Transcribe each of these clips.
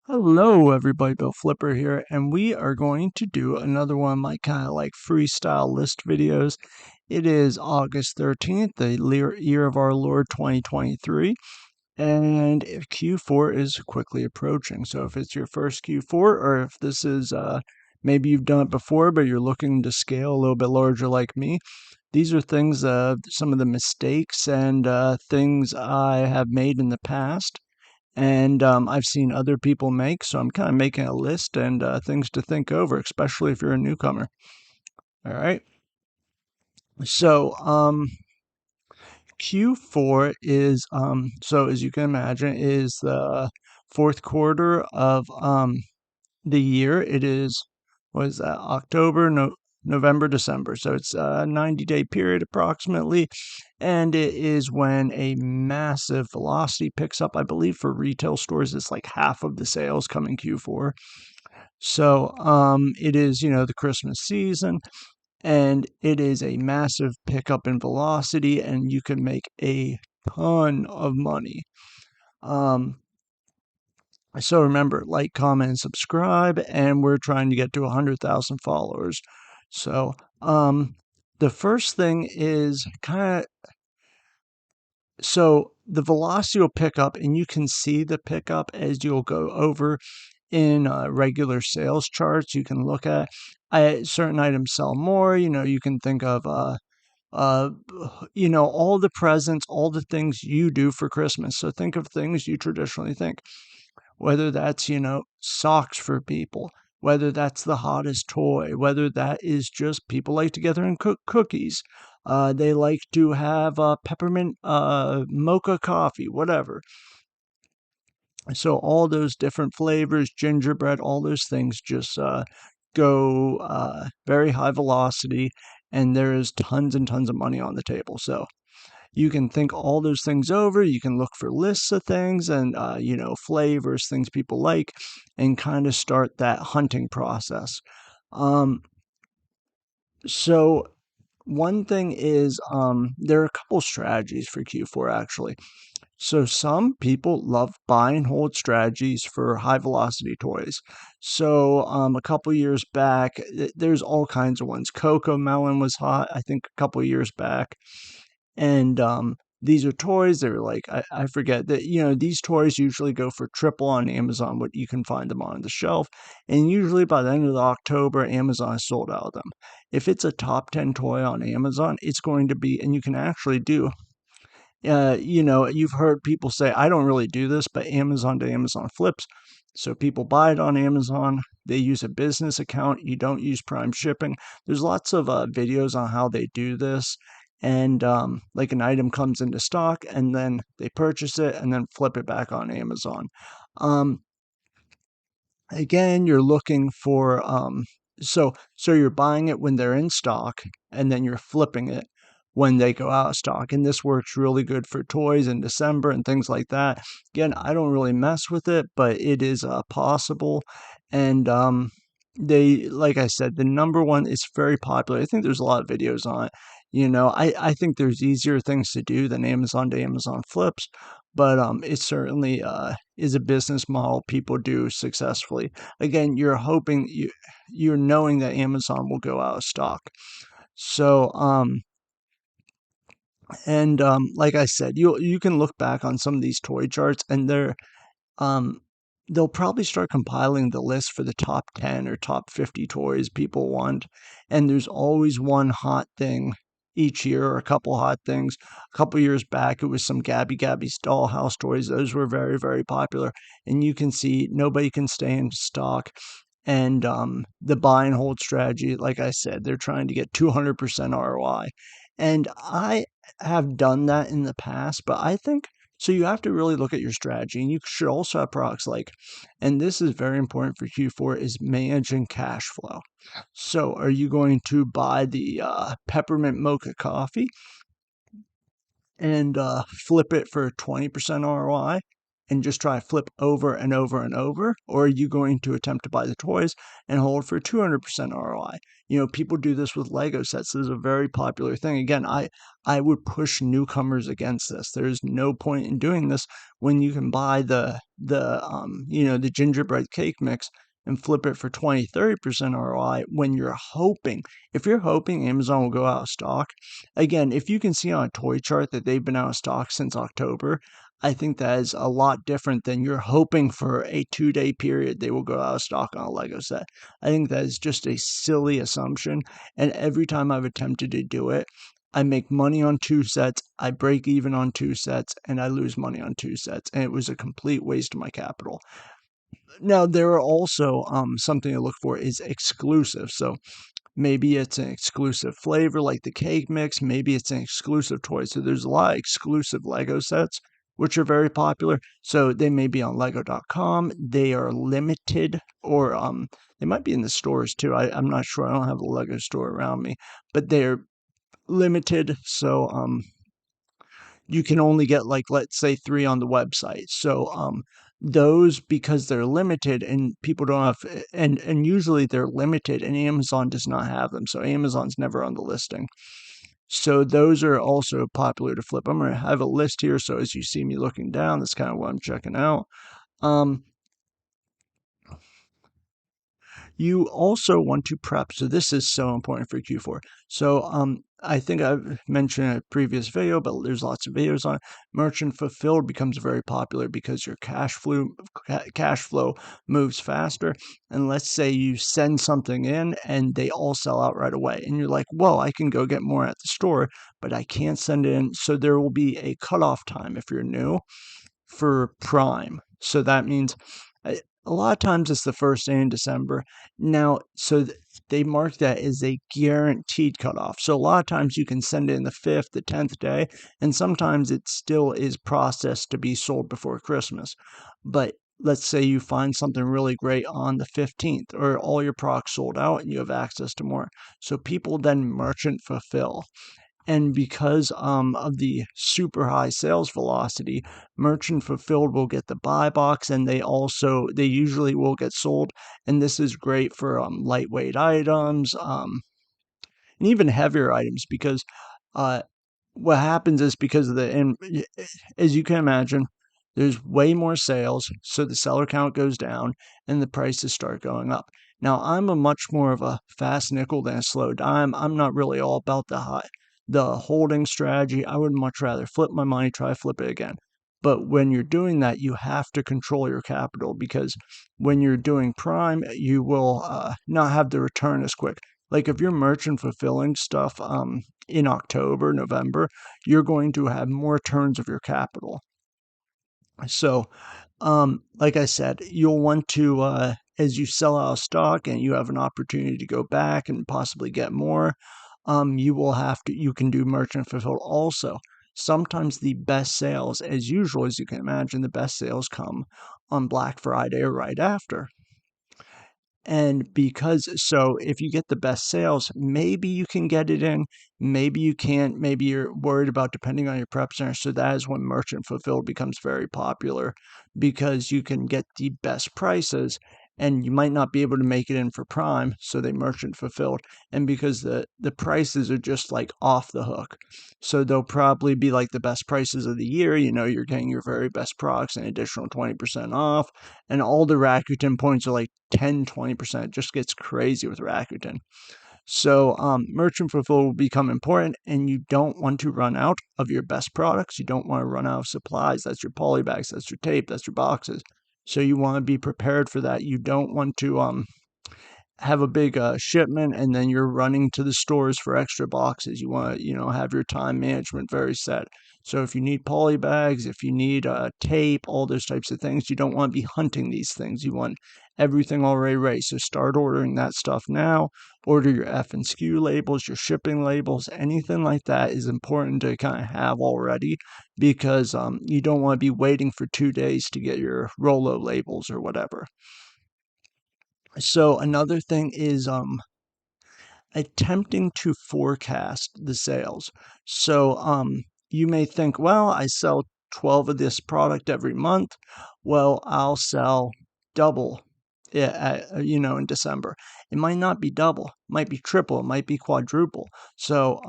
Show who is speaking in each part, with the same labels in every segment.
Speaker 1: Hello everybody, Bill Flipper here, and we are going to do another one of my kind of like freestyle list videos. It is August 13th, the year of our Lord 2023, and Q4 is quickly approaching. So if it's your first Q4, or if this is maybe you've done it before, but you're looking to scale a little bit larger like me, these are things, some of the mistakes and things I have made in the past and I've seen other people make. So I'm kind of making a list and things to think over, especially if you're a newcomer. All right. So Q4 is so as you can imagine is the fourth quarter of the year. It is what is that October, no, November, December. So it's a 90-day period approximately. And it is when a massive velocity picks up. I believe for retail stores, it's like half of the sales come in Q4. So it is, the Christmas season, and it is a massive pickup in velocity, and you can make a ton of money. Um, so remember, like, comment, and subscribe, and we're trying to get to 100,000 followers. So the first thing is so the velocity will pick up, and you can see the pickup as you'll go over in regular sales charts. You can look at certain items sell more. You can think of uh, all the presents, all the things you do for Christmas. So think of things you traditionally think, whether that's, socks for people, whether that's the hottest toy, whether that is just people like to gather and cook cookies. They like to have peppermint mocha coffee, whatever. So all those different flavors, gingerbread, all those things just go very high velocity, and there is tons and tons of money on the table. So you can think all those things over. You can look for lists of things and, flavors, things people like, and kind of start that hunting process. Um, so one thing is there are a couple strategies for Q4 actually. So some people love buy and hold strategies for high velocity toys. So a couple years back, there's all kinds of ones. Coco Melon was hot, I think, a couple years back, and these are toys. They're like I forget that these toys usually go for triple on Amazon. What you can find them on the shelf, and usually by the end of October, Amazon is sold out of them. If it's a top 10 toy on Amazon, it's going to be, and you can actually do you've heard people say, I don't really do this, but Amazon to Amazon flips. So people buy it on Amazon. They use a business account. You don't use Prime shipping. There's lots of videos on how they do this. And like an item comes into stock and then they purchase it and then flip it back on Amazon. Um, Again, you're looking for so you're buying it when they're in stock, and then you're flipping it when they go out of stock. And this works really good for toys in December and things like that. Again, I don't really mess with it, but it is possible. And they, like I said, the number one is very popular. I think there's a lot of videos on it. I think there's easier things to do than Amazon to Amazon flips, but it certainly is a business model people do successfully. Again, you're knowing that Amazon will go out of stock. So and like I said, you can look back on some of these toy charts, and um they'll probably start compiling the list for the top 10 or top 50 toys people want, and there's always one hot thing each year, or a couple hot things. A couple years back, it was some Gabby Gabby's dollhouse toys. Those were very, very popular, and you can see nobody can stay in stock. And the buy and hold strategy, like I said, they're trying to get 200% ROI. And I have done that in the past, but I think so. You have to really look at your strategy, and you should also have products like, and this is very important for Q4, is managing cash flow. So, are you going to buy the peppermint mocha coffee and flip it for 20% ROI? and just try to flip over and over and over? Or are you going to attempt to buy the toys and hold for 200% ROI? People do this with Lego sets. This is a very popular thing. Again, I would push newcomers against this. There's no point in doing this when you can buy the gingerbread cake mix and flip it for 20-30% ROI when you're hoping. If you're hoping Amazon will go out of stock, again, if you can see on a toy chart that they've been out of stock since October, I think that is a lot different than you're hoping for a 2-day period they will go out of stock on a Lego set. I think that is just a silly assumption. And every time I've attempted to do it, I make money on 2 sets, I break even on 2 sets, and I lose money on 2 sets. And it was a complete waste of my capital. Now, there are also something to look for is exclusive. So maybe it's an exclusive flavor like the cake mix. Maybe it's an exclusive toy. So there's a lot of exclusive Lego sets, which are very popular. So they may be on Lego.com. They are limited, or they might be in the stores too. I'm not sure. I don't have a Lego store around me, but they're limited. So you can only get, like, let's say 3 on the website. So those, because they're limited and people don't have, and usually they're limited and Amazon does not have them. So Amazon's never on the listing. So those are also popular to flip. I'm going to have a list here. So as you see me looking down, that's kind of what I'm checking out. You also want to prep. So this is so important for Q4. So I think I've mentioned in a previous video, but there's lots of videos on it. Merchant fulfilled becomes very popular because your cash flow moves faster. And let's say you send something in and they all sell out right away. And you're like, well, I can go get more at the store, but I can't send it in. So there will be a cutoff time if you're new for Prime. So that means a lot of times it's the first day in December. Now, so they mark that as a guaranteed cutoff. So a lot of times you can send it in the 5th, the 10th day, and sometimes it still is processed to be sold before Christmas. But let's say you find something really great on the 15th, or all your products sold out and you have access to more. So people then merchant fulfill. And because of the super high sales velocity, merchant fulfilled will get the buy box, and they usually will get sold. And this is great for lightweight items, and even heavier items, because uh, what happens is, because of and as you can imagine, there's way more sales, so the seller count goes down and the prices start going up. Now, I'm a much more of a fast nickel than a slow dime. I'm not really all about the holding strategy. I would much rather flip my money, try to flip it again. But when you're doing that, you have to control your capital, because when you're doing Prime, you will not have the return as quick. Like if you're merchant fulfilling stuff in October, November, you're going to have more turns of your capital. So, like I said, you'll want to, as you sell out of stock and you have an opportunity to go back and possibly get more, you can do merchant fulfilled also. Sometimes the best sales, as usual, as you can imagine, the best sales come on Black Friday or right after. And so if you get the best sales, maybe you can get it in, maybe you can't, maybe you're worried about, depending on your prep center. So that is when merchant fulfilled becomes very popular, because you can get the best prices and you might not be able to make it in for Prime. So they merchant fulfilled. And because the prices are just like off the hook. So they'll probably be like the best prices of the year. You're getting your very best products, an additional 20% off. And all the Rakuten points are like 10-20%. It just gets crazy with Rakuten. So merchant fulfill will become important, and you don't want to run out of your best products. You don't want to run out of supplies. That's your poly bags, that's your tape, that's your boxes. So you want to be prepared for that. You don't want to have a big shipment and then you're running to the stores for extra boxes. You want to, have your time management very set. So if you need poly bags, if you need tape, all those types of things, you don't want to be hunting these things. You want everything already ready. So start ordering that stuff now. Order your F and SKU labels, your shipping labels, anything like that is important to kind of have already, because you don't want to be waiting for 2 days to get your Rolo labels or whatever. So another thing is attempting to forecast the sales. So you may think, well, I sell 12 of this product every month, well, I'll sell double in December. It might not be double, it might be triple, it might be quadruple. So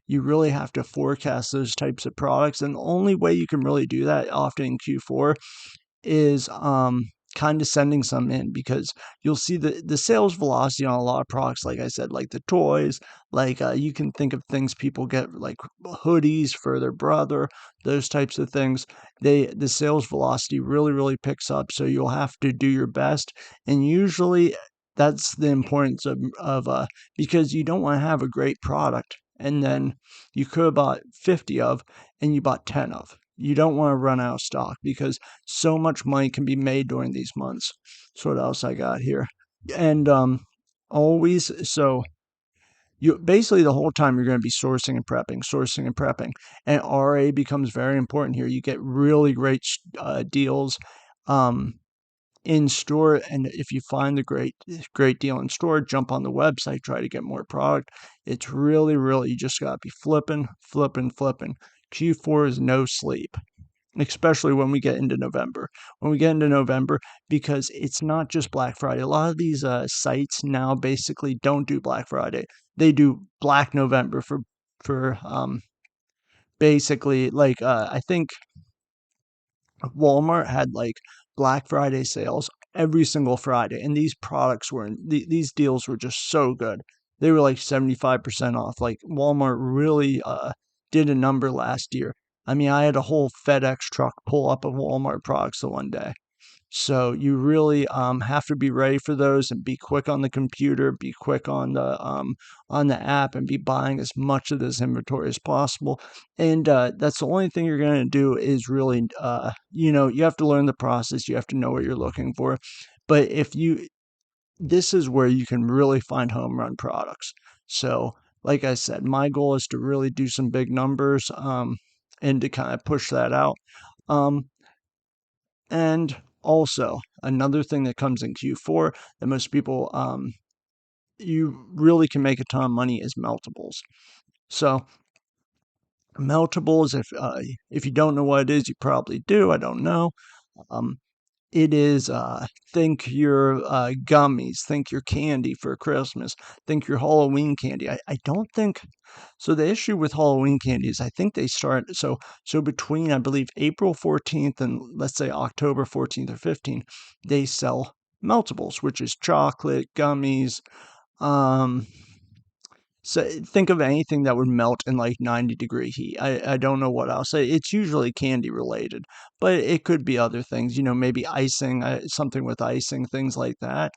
Speaker 1: you really have to forecast those types of products. And the only way you can really do that often in Q4 is kind of sending some in, because you'll see the sales velocity on a lot of products, like I said, like the toys, like you can think of things people get, like hoodies for their brother, those types of things. The sales velocity really picks up, so you'll have to do your best. And usually that's the importance of because you don't want to have a great product and then you could have bought 50 of and you bought 10 of. You don't want to run out of stock, because so much money can be made during these months. So what else I got here? And always, so you basically the whole time you're going to be sourcing and prepping. And RA becomes very important here. You get really great deals um, in store, and if you find the great deal in store, jump on the website, try to get more product. It's really, you just got to be flipping. Q4 is no sleep, especially when we get into November. Because it's not just Black Friday. A lot of these sites now basically don't do Black Friday. They do Black November for basically, like I think Walmart had like Black Friday sales every single Friday, and these products were these deals were just so good. They were like 75% off. Like Walmart really did a number last year. I mean, I had a whole FedEx truck pull up of Walmart products the one day. So you really have to be ready for those and be quick on the computer, be quick on the app, and be buying as much of this inventory as possible. And that's the only thing you're going to do is really, you have to learn the process. You have to know what you're looking for. But this is where you can really find home run products. So, like I said, my goal is to really do some big numbers and to kind of push that out. Um, and also, another thing that comes in Q4 that most people, you really can make a ton of money is meltables. So, meltables, if you don't know what it is, you probably do. I don't know. Um, it is, think your gummies, think your candy for Christmas, think your Halloween candy. I don't think so. The issue with Halloween candy is I think they start so between, I believe, April 14th and let's say October 14th or 15th, they sell meltables, which is chocolate, gummies, um, so think of anything that would melt in like 90-degree heat. I don't know what else. It's usually candy related, but it could be other things, maybe icing, something with icing, things like that.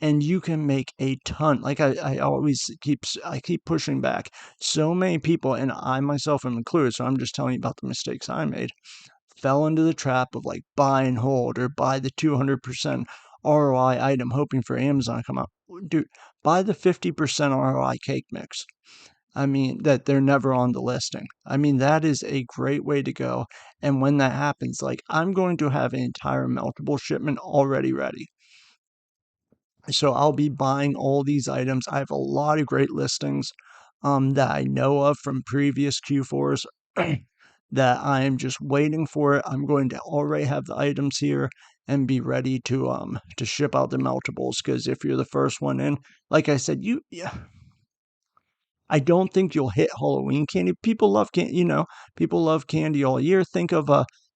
Speaker 1: And you can make a ton. Like I keep pushing back. So many people, and I myself am included, so I'm just telling you about the mistakes I made, fell into the trap of like buy and hold or buy the 200% ROI item hoping for Amazon to come out. Dude, buy the 50% ROI cake mix. I mean, that they're never on the listing. I mean, that is a great way to go. And when that happens, like I'm going to have an entire meltable shipment already ready. So I'll be buying all these items. I have a lot of great listings that I know of from previous Q4s that I am just waiting for it. I'm going to already have the items here and be ready to ship out the meltables, because if you're the first one in, like I said, yeah, I don't think you'll hit Halloween candy. People love candy, people love candy all year. Think of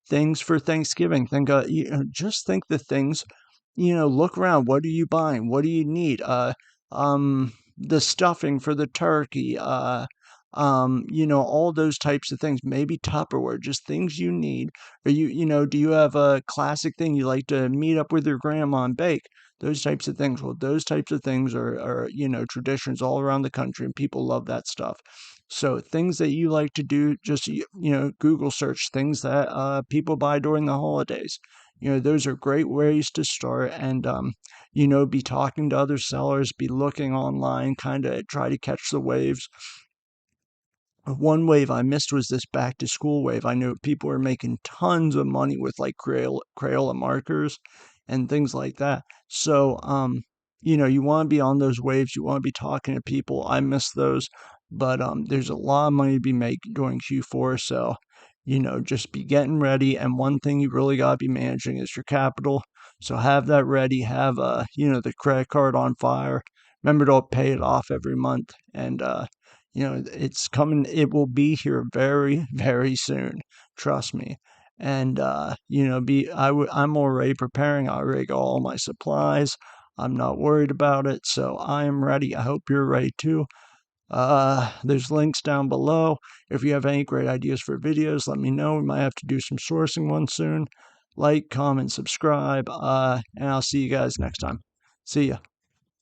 Speaker 1: things for Thanksgiving. Think just think the things, look around. What are you buying? What do you need? The stuffing for the turkey, all those types of things. Maybe Tupperware, just things you need. Or do you have a classic thing you like to meet up with your grandma and bake? Those types of things. Well, those types of things are traditions all around the country, and people love that stuff. So things that you like to do, just Google search things that people buy during the holidays. Those are great ways to start, and be talking to other sellers, be looking online, kind of try to catch the waves. One wave I missed was this back to school wave. I knew people were making tons of money with like Crayola markers and things like that. So, you want to be on those waves. You want to be talking to people. I miss those, but there's a lot of money to be made during Q4. So, just be getting ready. And one thing you really got to be managing is your capital. So have that ready. Have, the credit card on fire. Remember to pay it off every month. And, it's coming. It will be here very, very soon. Trust me. And, I'm already preparing. I already got all my supplies. I'm not worried about it. So I am ready. I hope you're ready too. There's links down below. If you have any great ideas for videos, let me know. We might have to do some sourcing ones soon. Like, comment, subscribe, and I'll see you guys next time. See ya.